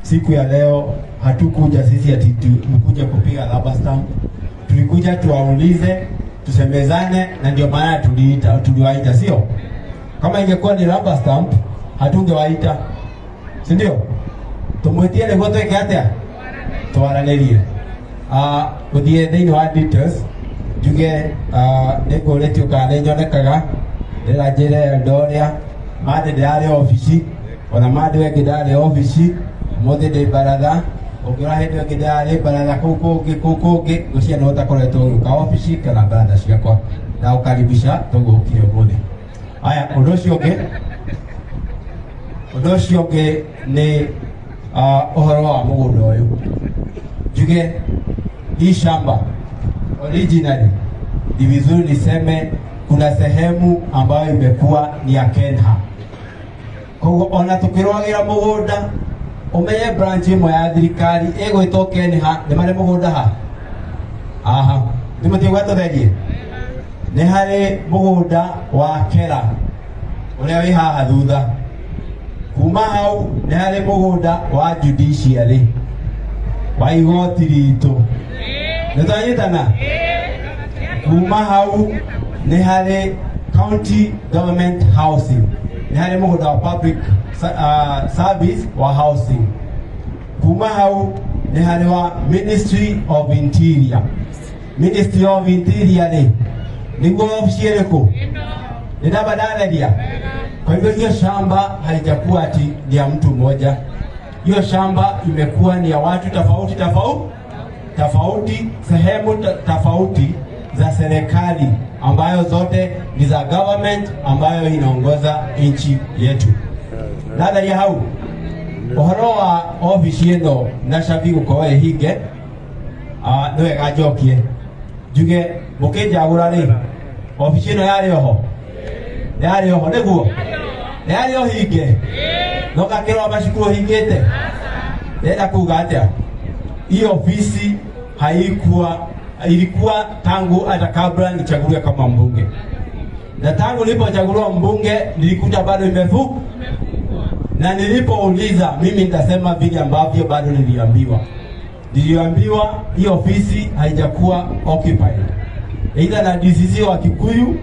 siku ya leo hatukuja sisi ati tumekuja kupiga rubber stamp. Tulikuja tuwaulize, tusemezane, na ndio maana tuliwaita, sio? Kama ingekuwa ni rubber stamp hatungewaita, si ndio? Tumwetie lego tweke atia twaranĩrie gũthiĩ thĩinĩ wa details njuge nĩngũrĩtio kana nĩnyonekaga ndĩra njĩre Eldoria maandĩ ndĩrarĩ ofici, ona maandĩ wengĩ ndarĩ ofici, mũthĩ ndĩ baratha, ũngĩra hĩndĩ ĩngĩ ndarĩ baratha kũu kũngĩ gũcia no takoretwo ũgĩũka ofici kana baratha ciakwa na ũkaribisha tũgũkire ũmũthĩ. Aya, ũndũ ũcio ũngĩ nĩ uhoro wa mũgũnda ũyũ. Njuge hii shamba originally ni vizuri niseme kuna sehemu ambayo imekuwa ni ya Kenha. Kwa hiyo ona tukirwagira mũgũnda umenye branch ĩmwe ya thirikari ĩgwĩtwo Kenha nĩ marĩ mũgũnda ha. Aha, ndĩmutigwa tũtherie. Nĩ harĩ mũgũnda wa Kera ũrĩa wĩ haha thutha. Kuma hau nĩ harĩ mũgũnda wa judiciary wa igoti ritũ. Nĩtwanyitana? Kuma hau nĩ harĩ county government housing, nĩ harĩ mũgũnda wa public service wa housing. Kuma hau nĩ harĩ wa Ministry of Interior. Ministry of Interior nĩguo ofici ĩrĩkũ? Nĩndabadatheria. Kwa hivyo hiyo shamba haijakuwa ati ni ya mtu mmoja. Hiyo shamba imekuwa ni ya watu tofauti, sehemu tofauti za serikali ambayo zote ni za government ambayo inaongoza nchi yetu. Dada ya hau uhoro wa ofici ĩno na shabi gukorwo hinge nĩwe gajokie njuge mũkĩnjagũra rĩ ofici ĩno yarĩ oho nĩguo yarĩ ohinge no kakĩrwo macukuru hingĩte ndenda kuga atĩa. Hii ofisi ilikuwa tangu hata kabla nichaguliwe kama mbunge, na tangu nilipochaguliwa mbunge nilikuta bado imefu, na nilipouliza mimi nitasema vile ambavyo bado niliambiwa hii ofisi haijakuwa occupied either na DCC wa Kikuyu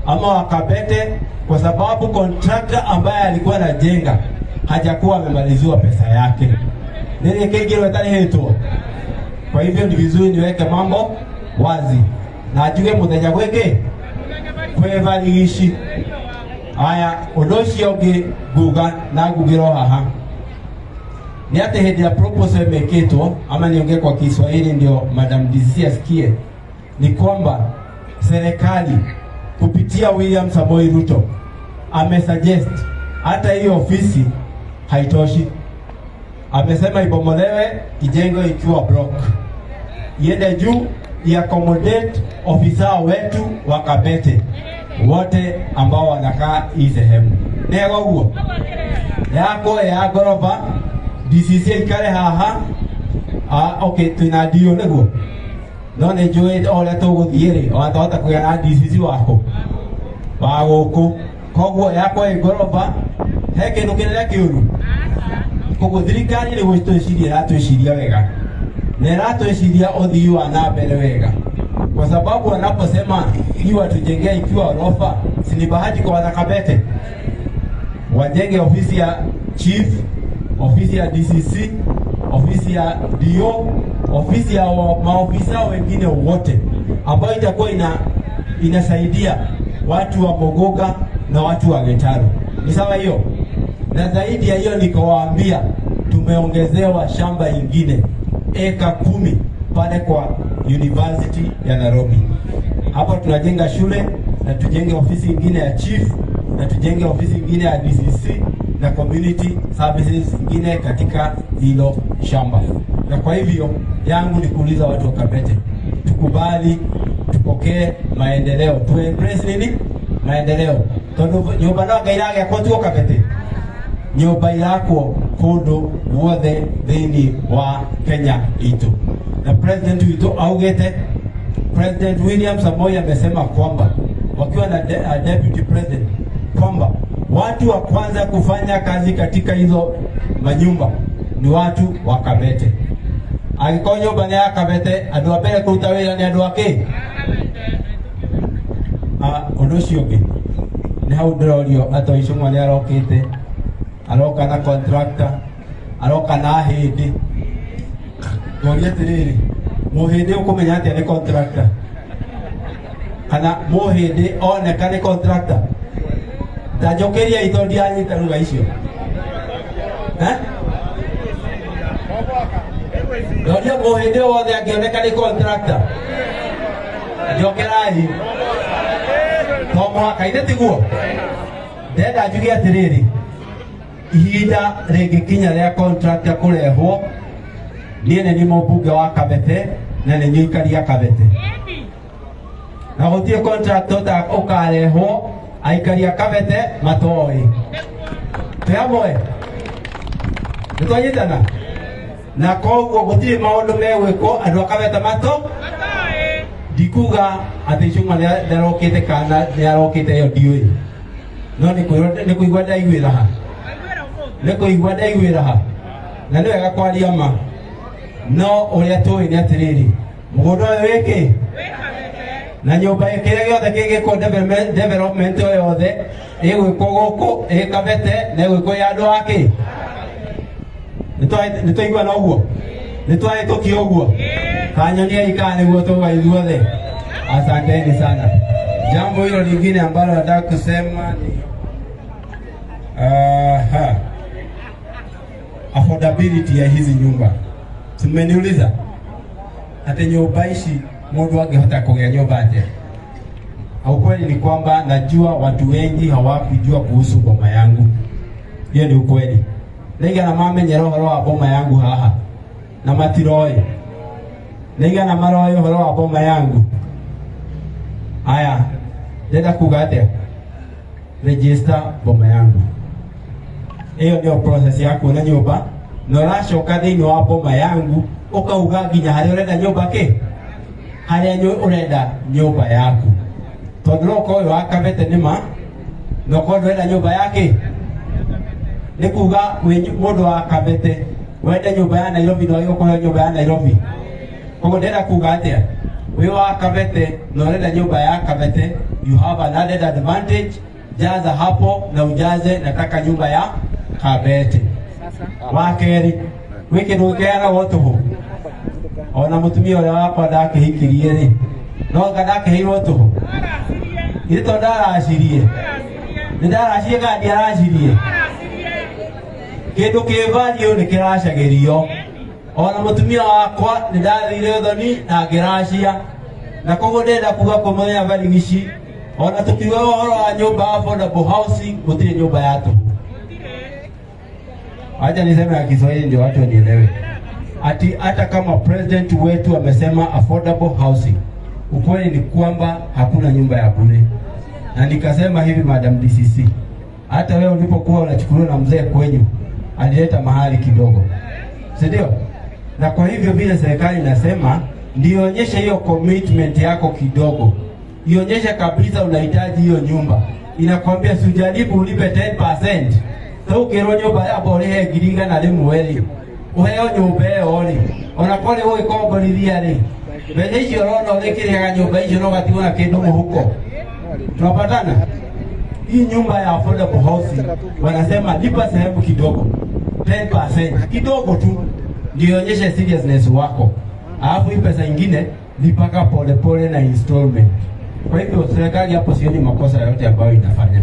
ama wa Kabete, kwa sababu contractor ambaye alikuwa anajenga hajakuwa amemaliziwa pesa yake. Nini kingine talihetwa. Kwa hivyo ni vizuri niweke mambo wazi na ajuge muthenya gwĩkĩ kwĩvaligici. Aya, ũndũ ũcio ũngĩ nguga na ngugĩra haha ni ati hĩndĩ ya proposal imeketwa, ama niongee kwa Kiswahili ndio Madam DCC asikie, ni kwamba serikali kupitia William Samoei Ruto amesuggest hata hiyo ofisi haitoshi. Amesema ibomolewe, ijengwe ikiwa block, iende juu accommodate ofisa wetu wa Kabete wote ambao wanakaa hii sehemu. Nego huo yako ya gorofa DCC ikale haha. Okay, tunadio nego no ne joe ole to guthiere watahota kuya na DCC wako wa guku. Koguo yako ya gorofa heke nukinera kiuru koguo thirikari ni gwĩtwĩciria wega na iratwĩciria ũthii wa na mbere wega, kwa sababu wanaposema hiyo atujengea ikiwa orofa, si ni bahati kwa wana Kabete wajenge ofisi ya chief, ofisi ya DCC, ofisi ya DO, ofisi ya maofisa wengine wote ambao itakuwa inasaidia watu wa Mogoga na watu wa Getaru. Ni sawa hiyo? Na zaidi ya hiyo nikawaambia tumeongezewa shamba ingine eka 10 pale kwa University ya Nairobi. Hapa tunajenga shule na tujenge ofisi ingine ya chief na tujenge ofisi ingine ya DCC na community services ingine katika hilo shamba. Na kwa hivyo yangu ni kuuliza watu wa Kabete, tukubali, tupokee maendeleo, tuembrace nini maendeleo. Tondu nyumba no ngairage kwa tu Kabete, nyumba irakwo kundu guothe thĩinĩ wa Kenya itu. Na president wetu augete, President William Samoei amesema kwamba wakiwa na deputy president kwamba watu wa kwanza kufanya kazi katika hizo manyumba ni watu wa Kabete. Angĩkorwo nyũmba nĩ ya Kabete, andũ a mbere kũruta wĩra nĩ andũ ake. Ũndũ ũcio ũngĩ nĩ hau ndĩrorio atoi Icũng'wa nĩ arokĩte, aroka na contractor, aroka na hĩndĩ. Ngoria atĩrĩrĩ, mũhĩndĩ ũkũmenya atĩa nĩ contractor? Kana mũhĩndĩ oneka nĩ contractor? Ta njokeria ito ndianyita ruga icio. Ngoria mũhĩndĩ wothe angĩoneka nĩ contractor. Njokerai. Mũhaka-inĩ tiguo. Ndenda njuge atĩrĩrĩ, ihinda rĩngĩkinya rĩa contractor kũrehwo, niĩ nĩ mũmbunge wa Kabete na nĩ nyikaria Kabete. Na gũtirĩ contractor ta ũkarehwo aikaria Kabete matoĩ. Twĩ hamwe? Nĩtwanyitana? Na koguo gũtirĩ maũndũ megwĩkwo andũ a Kabete matoĩ. Ndikuga atĩ Icũng'wa nĩarokĩte kana nĩarokĩte yo ndiũĩ. No nĩ kũigua ndaiguĩra ha. Nĩ kũigua ndaiguĩra ha. Na nĩ wega kwaria ma. No ũrĩa tũĩ nĩ atĩrĩrĩ, mũgũnda ũyũ wĩkĩ? Na nyũmba kĩrĩa gĩothe kĩgĩkwo development o yothe ĩgwĩkwo gũkũ ĩ Kabete na ĩgwĩkwo ya andũ akĩ. Nĩtwaiguana ũguo? Nĩtwahĩtũkia ũguo? Kanyoniai kana nĩguo tũga ithuothe. Asanteni sana. Jambo hilo lingine ambalo nataka kusema ni affordability ya hizi nyumba. Tumeniuliza ati nyumba hizi mundu angehota kugea nyumba aje? Ukweli ni kwamba najua watu wengi hawakujua kuhusu boma yangu. Hiyo ni ukweli. Nĩga na mamenyera ũhoro wa boma yangu haha na matiroĩ. Nĩga na maroĩ ũhoro wa boma yangu. Aya, ndenda kuga atĩa? Register boma yangu. Hiyo ndio process ya kuona nyumba. Na ũracoka thĩinĩ wa boma yangu ũkauga nginya harĩa ũrenda nyumba kĩ? Harĩa ũrenda nyumba yaku. Tondũ roko ũyũ wa Kabete nĩma no kondo ũrenda nyumba yake. Nĩ kuga mũndũ wa Kabete wende nyumba ya Nairobi no ũgũkorwo nyumba ya Nairobi. Koguo ndenda kuga atĩa? Wĩ wa Kabete na ũrenda nyumba ya Kabete, you have an added advantage. Jaza hapo na ujaze nataka nyumba ya Kabete. Wakeri wiki ndũngĩheana tũhũ. Ona mũtumia ũrĩa wakwa ndakĩhikirie rĩ, no ngandakĩheirwo tũhũ. Ithe to ndaracirie. Nĩndaracirie kana ndiaracirie? Kĩndũ kĩ value nĩkĩracagĩrio. Ona mũtumia wakwa nĩndathire ũthoni na ngĩracia. Na koguo ndenda kuga kũmenya value ici. Ona tukiuga ũhoro wa nyumba affordable housing, gũtirĩ nyumba ya tũhũ. Acha niseme ya Kiswahili ndio watu wanielewe. Ati hata kama president wetu amesema affordable housing, ukweli ni kwamba hakuna nyumba ya bure. Na nikasema hivi, Madam DCC, hata wewe ulipokuwa unachukuliwa na mzee kwenyu alileta mahali kidogo, si ndio? Na kwa hivyo vile serikali inasema ndionyeshe hiyo commitment yako kidogo, ionyeshe kabisa unahitaji hiyo nyumba. Inakwambia sijaribu ulipe 10%. Tau kero nyumba ya bore he giringa na rimwe ri uheo nyumba ĩyo ri ona kore ũgĩkomborithia ri mbere icio rona ũrĩkĩrĩaga nyumba icio no gatigwo na kĩndũ mũhuko. Tunapatana? Hii nyumba ya affordable housing wanasema lipa sehemu kidogo, 10% kidogo tu, ndio onyeshe seriousness wako. Alafu hii pesa nyingine lipaka pole pole na installment. Kwa hivyo serikali hapo sioni makosa yote ambayo inafanya.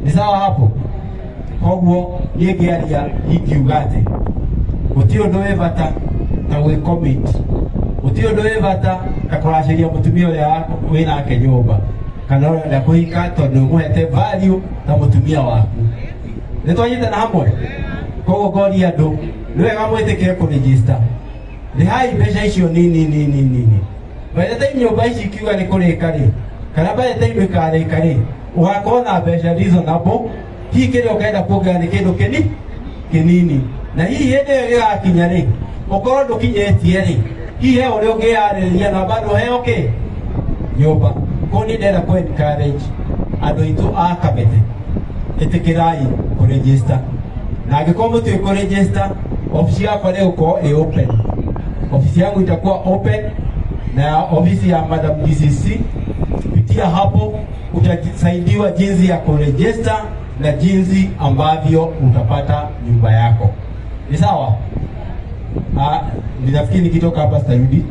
Ni sawa hapo? Koguo niĩngĩaria ingiuga atĩ gũtirĩ ũndũ wĩ bata ta gwĩcommit, gũtirĩ ũndũ wĩ bata ta kũracĩria mũtumia ũrĩa wĩnake nyũmba kana ũrenda kũhika tondũ ũmũhete value ta mũtumia waku. Nĩtwanyitana hamwe? Koguo ngoria andũ nĩ wega mwĩtĩkĩre kũregister. Rĩhai mbeca icio nini. By the time nyũmba ici ikiuga nĩ kũrĩka rĩ, kana by the time ĩkarĩka rĩ, ũgakorwo na mbeca reasonable. Hii kile ukaenda kuoga ni kĩndũ kĩnini. Na hii hĩndĩ ĩyo ĩgakinya rĩ, ũkorwo ndũkinyĩtie rĩ, hii he ũrĩa ũngĩyarĩrĩria na bado heo kĩ? Nyũmba. Koguo nĩ ndĩrenda kũ encourage andũ aitũ a Kabete, ĩtĩkĩrai kũregister. Na angĩkorwo mũtiũĩ kũregister, ofisi yako leo uko open. Ofisi yangu itakuwa open na ofisi ya Madam DCC. Kupitia hapo utasaidiwa jinsi ya kuregister na jinsi ambavyo utapata nyumba yako. Ni sawa? Ninafikiri nikitoka hapa sitarudi.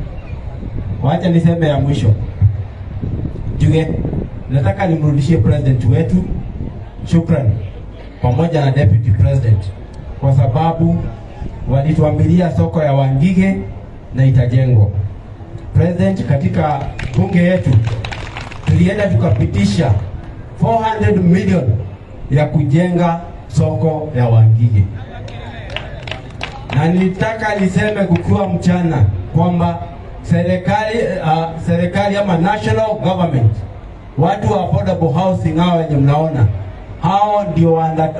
Wacha niseme ya mwisho. Juge, nataka nimrudishie president wetu shukrani pamoja na deputy president kwa sababu walituambilia soko ya Wangige na itajengwa. President, katika bunge yetu tulienda tukapitisha 400 million ya kujenga soko ya Wangige. Na nitaka niseme kukiwa mchana kwamba serikali ama national government, watu wa affordable housing hao wenye mnaona, hao ndio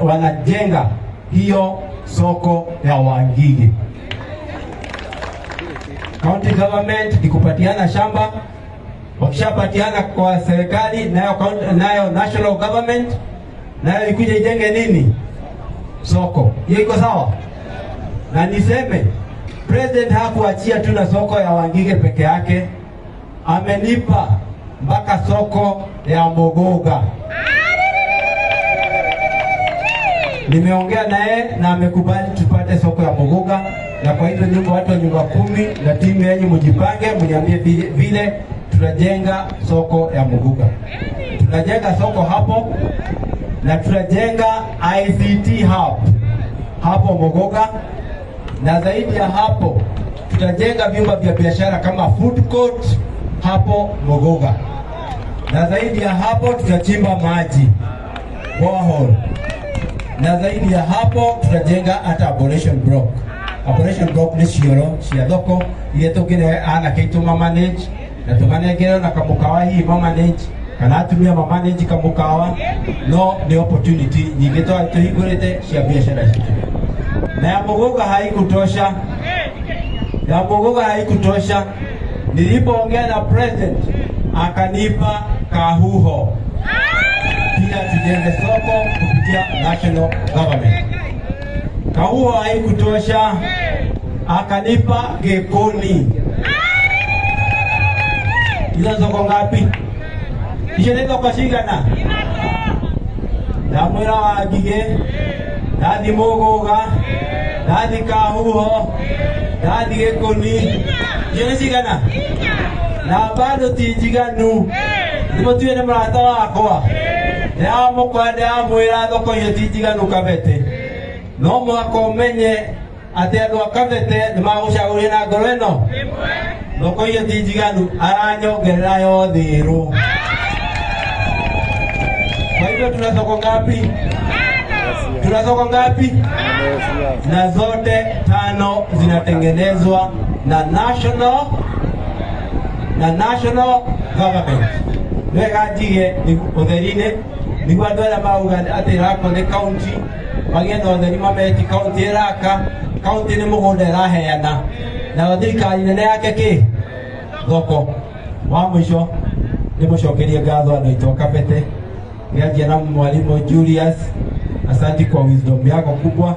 wanajenga hiyo soko ya Wangige. County government ikupatiana shamba, wakishapatiana kwa serikali, nayo national government nayo ikuje ijenge nini? Soko. Hiyo iko sawa? Na niseme president hakuachia tu na soko ya Wangige peke yake, amenipa mpaka soko ya Mogoga. Nimeongea naye na amekubali tupate soko ya Mogoga, na kwa hivyo niko watu wa nyumba 10 na timu yenu mjipange, mniambie vile tutajenga soko ya Mogoga. Tunajenga soko hapo na tutajenga ICT hub hapo Mogoga, na zaidi ya hapo tutajenga vyumba vya biashara kama food court hapo Mogoga, na zaidi ya hapo tutachimba maji borehole, na zaidi ya hapo tutajenga hata operation block. Operation block ni cioro cia thoko ile tukire ana kitu manage na tumanegero na kamukawa hii manage kana atumia manage kamukawa no the opportunity nyingi tuhingurite cia biashara citu. Na ya Mogoga haikutosha. Ya Mogoga haikutosha. Nilipoongea na president akanipa kahuho pia tujenge soko kupitia national government. Kahuho haikutosha, akanipa Gekoni. Hizo soko ngapi? Hizo ndio kwa shigana. Damura Wangige, dadi Mogoga, dadi Kahuho, dadi Gekoni. Hizo shigana. Na bado tijiganu. Nimo tuene mrata wakwa. Ya mukwade amwira thoko iyo tijiganu kabete. No mwaka umenye ati andu akabete ni magucagurira na ngoro ino. Thoko iyo tijiganu aranyongerera yothe iru. Kwa hivyo tuna soko ngapi? Tuna soko ngapi? Na zote 5 zinatengenezwa na national government. Wega jige ni utherine ni gwadala mauga ati rako ni county bagenda utheri mameti county raka county ni mugunda raheana na thirikari nene yake ki thoko. Wa mwisho ni mucokerie ngatho andu itoka pete ngianjia na mwalimu Julius, asante kwa wisdom yako kubwa.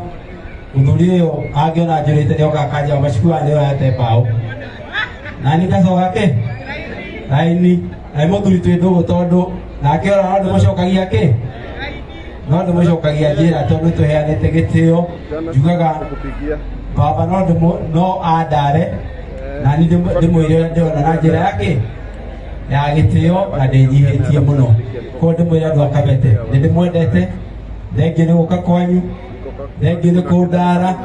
Udhurio agiona njurite ni okakaja mashukuru leo yate pao na nikacoka ke aini ai muthuri twi ndugu tondu nake ora ndu mucokagia ki no ndu mucokagia njira tondu tuheanite gitio njugaga baba no adare na ni ndimwire ndiona na njira yake ya gitio na ndinyihitie muno ko ndimwire andu akabete ndimwendete thengi ni guka kwanyu thengi ni kundara.